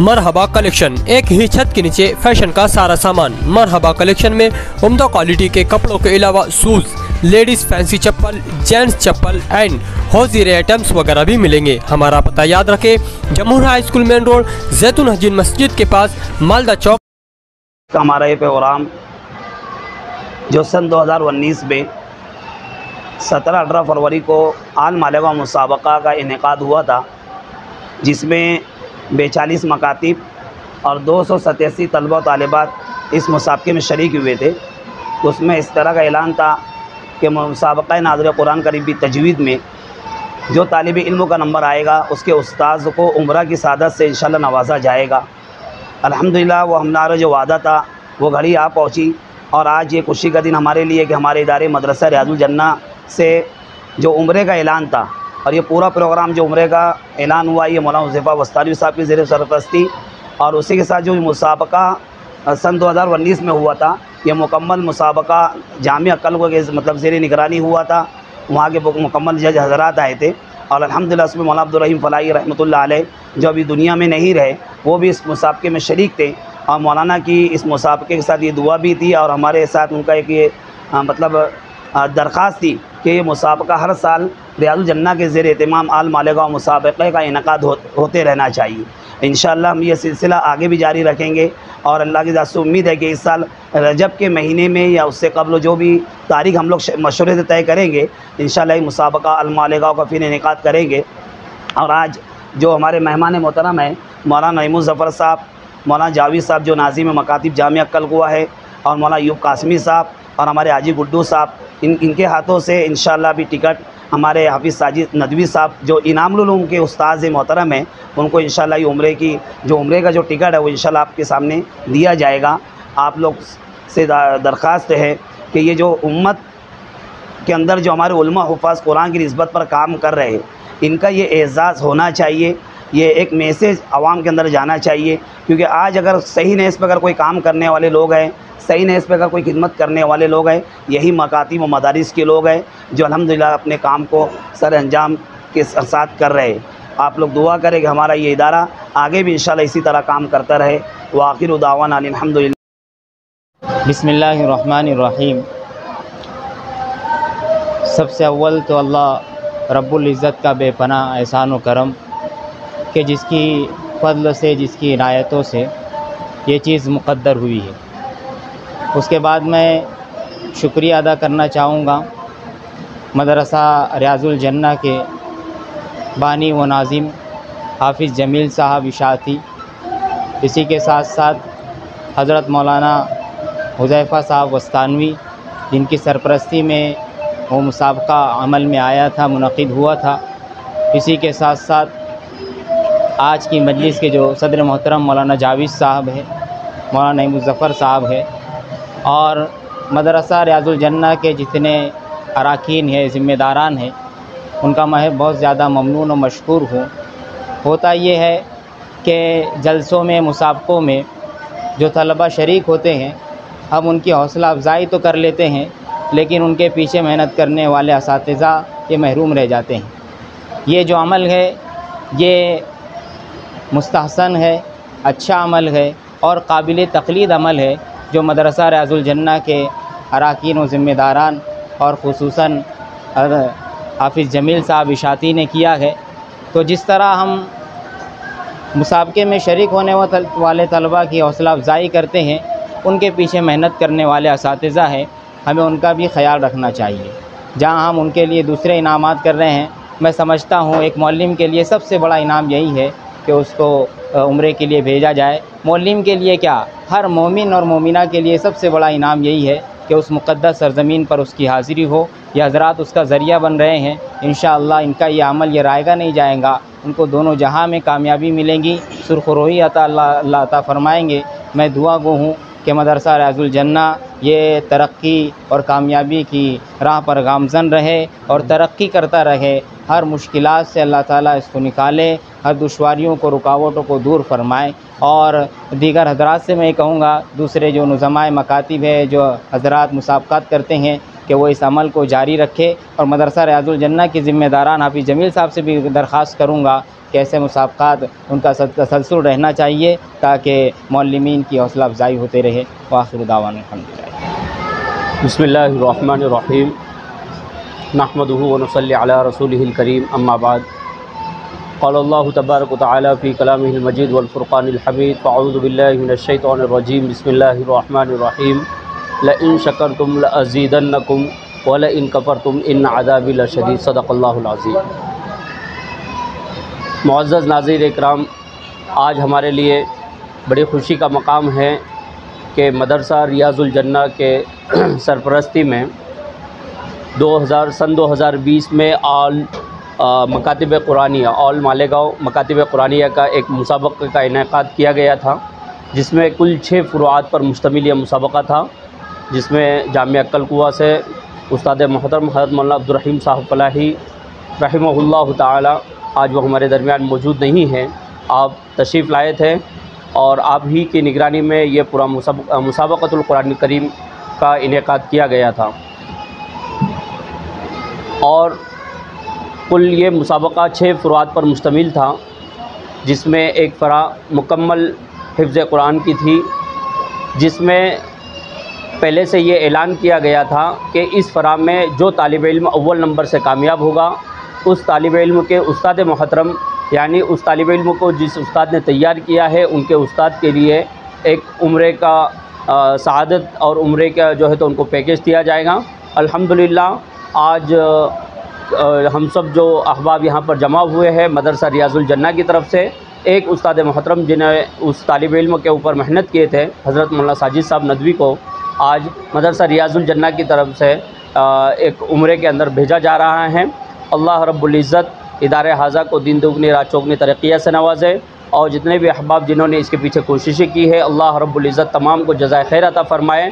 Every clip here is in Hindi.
मरहबा कलेक्शन, एक ही छत के नीचे फैशन का सारा सामान। मरहबा कलेक्शन में उम्दा क्वालिटी के कपड़ों के अलावा शूज, लेडीज फैंसी चप्पल, जेंट्स चप्पल एंड हौजीरे आइटम्स वगैरह भी मिलेंगे। हमारा पता याद रखें, Jamhoor high school main road, जैतून हजीन मस्जिद के पास, मालदा चौक। हमारा ये प्रोग्राम जो सन 2019 में 17-18 फरवरी को आल मालेगा मुसाबका का इनेकाद हुआ था, जिसमें 42 मकातिब और 287 तलबा व तालिबात इस मुसाबके में शरीक हुए थे। तो उसमें इस तरह का ऐलान था कि मुसाबका नाज़िर कुरान करीम की तजवीद में जो तालिब इल्म का नंबर आएगा उसके उस्ताद को उम्रा की सादत से इंशाल्लाह नवाजा जाएगा। अल्हम्दुलिल्लाह वो हमारा जो वादा था वो घड़ी आ पहुँची और आज ये खुशी का दिन हमारे लिए कि हमारे इदारे मदरसा रियाजुल जन्ना से जो उम्रे का ऐलान था और ये पूरा प्रोग्राम जो उम्रे का ऐलान हुआ, ये मौलाना हुज़ैफ़ा वस्तानी साहब की ज़ेर सरपरस्ती और उसी के साथ जो मुसाबका सन 2019 में हुआ था, ये मुकम्मल मुसाबका जामिया कल्ब के मतलब ज़ेर निगरानी हुआ था। वहाँ के मुकम्मल जज हज़रात आए थे और अल्हम्दुलिल्लाह उसमें मौलाना अब्दुल रहीम फलाही रहमतुल्लाह अलैह जो अभी दुनिया में नहीं रहे, वो भी इस मुसाबके में शरीक थे और मौलाना की इस मुसाबके के साथ ये दुआ भी थी और हमारे साथ उनका एक ये दरख्वास्त थी कि ये मुसाबका हर साल रियाजुल जन्ना के ज़ेर एहतमाम आल मालेगा मुसाबक़े का इनेकाद होते रहना चाहिए। इंशाअल्लाह हम ये सिलसिला आगे भी जारी रखेंगे और अल्लाह की ज़ात से उम्मीद है कि इस साल रजब के महीने में या उससे कबल जो भी तारीख़ हम लोग मशवरे से तय करेंगे, इंशाअल्लाह ये मुसाबका आल मालेगा का फिर इनेकाद करेंगे। और आज जो हमारे मेहमान मोहतरम हैं मौलाना नईमुल ज़फ़र साहब, मौलाना जावेद साहब जो नाज़िम मकातिब जामिया कल्ब है, और मौलाना अयूब कासमी साहब और हमारे हाजी गुड्डू साहब, इनके हाथों से इंशाअल्लाह भी टिकट हमारे हाफिज़ साजिद नदवी साहब जो इनामुल उलूम के उस्ताद मोहतरम हैं, उनको इंशाअल्लाह ये उम्रे का जो टिकट है वो इंशाअल्लाह आपके सामने दिया जाएगा। आप लोग से दरख्वास्त है कि ये जो उम्मत के अंदर जो हमारे उलमा हुफ़ाज़ कुरान की निस्बत पर काम कर रहे हैं, इनका ये एज़ाज़ होना चाहिए, ये एक मैसेज आवाम के अंदर जाना चाहिए। क्योंकि आज अगर सही नेस पर अगर कोई काम करने वाले लोग हैं, सही नेस पर अगर कोई खिदमत करने वाले लोग हैं, यही मकातिब व मदारिस के लोग हैं जो अल्हम्दुलिल्लाह अपने काम को सर अंजाम के साथ कर रहे हैं। आप लोग दुआ करें कि हमारा ये इदारा आगे भी इंशाअल्लाह इसी तरह काम करता रहे। व आखिर दावाना अल्हम्दुलिल्लाह। बिस्मिल्लाहिर्रहमानिर्रहीम। सबसे अव्वल तो अल्लाह रब्बुल इज़्ज़त का बेपनाह एहसान व करम कि जिसकी फ़ज़ल से, जिसकी इनायतों से ये चीज़ मुक़द्दर हुई है। उसके बाद मैं शुक्रिया अदा करना चाहूँगा मदरसा रियाजुल जन्ना के बानी व नाज़िम हाफिज़ जमील साहब इशाती, इसी के साथ साथ हज़रत मौलाना हुज़ैफ़ा साहब वस्तानवी, जिनकी सरपरस्ती में वो मुसाबका अमल में आया था, मुनक़िद हुआ था। इसी के साथ साथ आज की मजलिस के जो सदर मोहतरम मौलाना जावेद साहब है, मौलाना नईमुल ज़फ़र साहब है और मदरसा रियाजुल जन्ना के जितने अराकीन हैं, ज़िम्मेदारान हैं, उनका मैं बहुत ज़्यादा ममनून और मशकूर हूँ। होता ये है कि जलसों में, मुसाबकों में जो तलबा शरीक होते हैं, हम उनकी हौसला अफजाई तो कर लेते हैं, लेकिन उनके पीछे मेहनत करने वाले असातिज़ा ये महरूम रह जाते हैं। ये जो अमल है ये मुस्तहसन है, अच्छा अमल है और काबिल तक़लीद अमल है जो मदरसा रियाजुल जन्ना के अराकीन व ज़िम्मेदारान और ख़ुसूसन हाफिज़ जमील साहब इशाती ने किया है। तो जिस तरह हम मुसाबके में शरीक होने वाले तलबा की हौसला अफजाई करते हैं, उनके पीछे मेहनत करने वाले असातिज़ा हैं, हमें उनका भी ख्याल रखना चाहिए। जहाँ हम उनके लिए दूसरे इनामात कर रहे हैं, मैं समझता हूँ एक मौल्लिम के लिए सबसे बड़ा इनाम यही है कि उसको उम्रे के लिए भेजा जाए। मौल्लिम के लिए क्या, हर मोमिन और मोमिना के लिए सबसे बड़ा इनाम यही है कि उस मुक़द्दस सरज़मीन पर उसकी हाज़िरी हो। ये हज़रात उसका ज़रिया बन रहे हैं। इंशाअल्लाह इनका ये अमल ये रायगा नहीं जाएगा, उनको दोनों जहां में कामयाबी मिलेंगी, सुरखरोही अल्लाह अता फ़रमाएँगे। मैं दुआ गो हूँ कि मदरसा रियाजुल जन्ना ये तरक्की और कामयाबी की राह पर गामज़न रहे और तरक्की करता रहे। हर मुश्किलात से अल्लाह ताला इसको निकाले, हर दुश्वारियों को, रुकावटों को दूर फरमाए। और दीगर हज़रात से मैं कहूँगा, दूसरे जो नुज़माए मकातिब है, जो हज़रात मुसाबक़ात करते हैं, कि वो इस अमल को जारी रखे। और मदरसा रियाजुल जन्ना के ज़िम्मेदारान हाफिज़ जमील साहब से भी दरख्वास्त करूँगा कैसे मुसाबक़ात उनका तसलसल रहना चाहिए ताकि मुअल्लिमीन की हौसला अफजाई होते रहे। व आखिर दावाना अल्हम्दुलिल्लाह। बिस्मिल्लाहिर्रहमानिर्रहीम नहमदुहु व नुसल्ली अला रसूलिहिल करीम अम्मा बाद। क़ालल्लाहु तबारक व तआला फ़ी कलामिहिल मजीद वल फ़ुरक़ानिल हमीद। फ़अऊज़ु बिल्लाहि मिनश शैतानिर रजीम। बिस्मिल्लाहिर्रहमानिर्रहीम। लइन शकरतुम लअज़ीदन्नकुम व लइन कफ़रतुम इन्न अज़ाबी लशदीद। सदक़ल्लाहुल अज़ीम। मुअज़्ज़ज़ नाज़रीन इकराम, आज हमारे लिए बड़ी ख़ुशी का मकाम है कि मदरसा रियाज़ुल जन्ना के सरपरस्ती में सन 2020 में ऑल मकातिब कुरानिया ऑल मालेगांव मकातिब कुरानिया का एक मुसाबक़े का इनेकाद किया गया था, जिसमें कुल 6 फ़ुरुआत पर मुश्तमिल यह मुसाबक़ा था, जिसमें जामिया अक्कलकुवा से उस्ताद मोहतरम हज़रत मौलाना अब्दुर्रहीम साहब फलाही रहमहुल्लाह ताला, आज वो हमारे दरमियान मौजूद नहीं हैं, आप तशरीफ़ लाए थे और आप ही की निगरानी में ये पूरा मुसाबक़तुल कुरान करीम का इनेकाद किया गया था। और कुल ये मुसाबक़ा 6 फ़ुरुआत पर मुश्तमिल था, जिसमें एक फ़रा मुकम्मल हिफ्ज़ कुरान की थी, जिसमें पहले से ये ऐलान किया गया था कि इस फ़रा में जो तालिब इल्म अव्वल नंबर से कामयाब होगा, उस तालिब इल्म के उस्ताद मोहतरम यानी उस तालिब इल्म को जिस उस्ताद ने तैयार किया है, उनके उस्ताद के लिए एक उम्रे का सआदत और उम्रे का जो है तो उनको पैकेज दिया जाएगा। अल्हम्दुलिल्लाह आज हम सब जो अहबाब यहाँ पर जमा हुए हैं मदरसा रियाज़ुल जन्ना की तरफ से, एक उस्ताद मोहतरम जिन्हें उस तालिब इल्म के ऊपर मेहनत किए थे हज़रत मौलाना साजिद साहब नदवी को आज मदरसा रियाज़ुल जन्ना की तरफ से एक उम्रे के अंदर भेजा जा रहा है। अल्लाह रब्बुल इज़्ज़त इदारे हाज़ा को दिन दुगनी रात चौगनी तरक्कियाँ से नवाज़े और जितने भी अहबाब जिन्होंने इसके पीछे कोशिशें की है, अल्लाह रब्बुल इज़्ज़त तमाम को जज़ाए खैर अता फ़रमाए।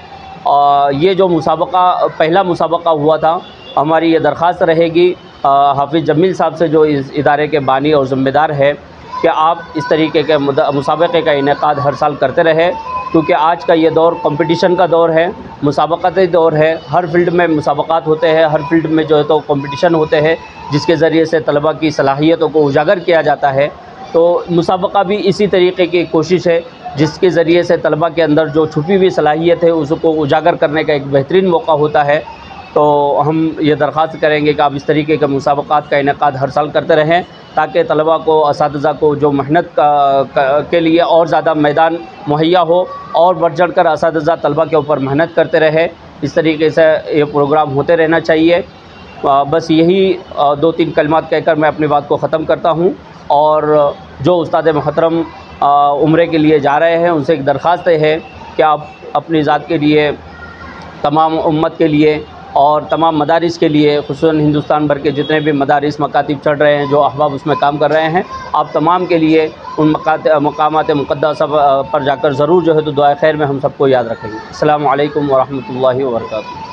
ये जो मुसाबक़ा पहला मुसाबक़ा हुआ था, हमारी ये दरख्वास्त रहेगी हाफिज़ जमील साहब से जो इस इदारे के बानी और ज़िम्मेदार है कि आप इस तरीके के मुसाबक़े का इनेकाद हर साल करते रहे, क्योंकि आज का ये दौर कंपटीशन का दौर है, मुसाबक़ती दौर है। हर फील्ड में मुसाबक़ात होते हैं, हर फील्ड में जो है तो कंपटीशन होते हैं, जिसके ज़रिए से तलबा की सलाहियतों को उजागर किया जाता है। तो मुसाबक़ा भी इसी तरीके की कोशिश है, जिसके ज़रिए से तलबा के अंदर जो छुपी हुई सलाहियत है उसको उजागर करने का एक बेहतरीन मौका होता है। तो हम ये दरख्वास्त करेंगे कि आप इस तरीके के मुसाबक़ात का इनेकाद हर साल करते रहें, ताकि तलबा को असातिज़ा को जो मेहनत के लिए और ज़्यादा मैदान मुहैया हो और बढ़ चढ़ कर असातिज़ा तलबा के ऊपर मेहनत करते रहे। इस तरीके से ये प्रोग्राम होते रहना चाहिए। बस यही 2-3 कलमात कहकर मैं अपनी बात को ख़त्म करता हूँ। और जो उस्ताद मोहतरम उम्रे के लिए जा रहे हैं, उनसे एक दरख्वास्त है कि आप अपनी ज़ात के लिए, तमाम उम्मत के लिए और तमाम मदारिस के लिए, ख़ुसूसन हिंदुस्तान भर के जितने भी मदारिस मकातिब चढ़ रहे हैं, जो अहबाब उसमें काम कर रहे हैं, आप तमाम के लिए उन मकामात मुक़द्दसा पर जाकर ज़रूर जो है तो दुआ खैर में हम सबको याद रखेंगे। अस्सलामु अलैकुम व रहमतुल्लाहि व बरकातुहू।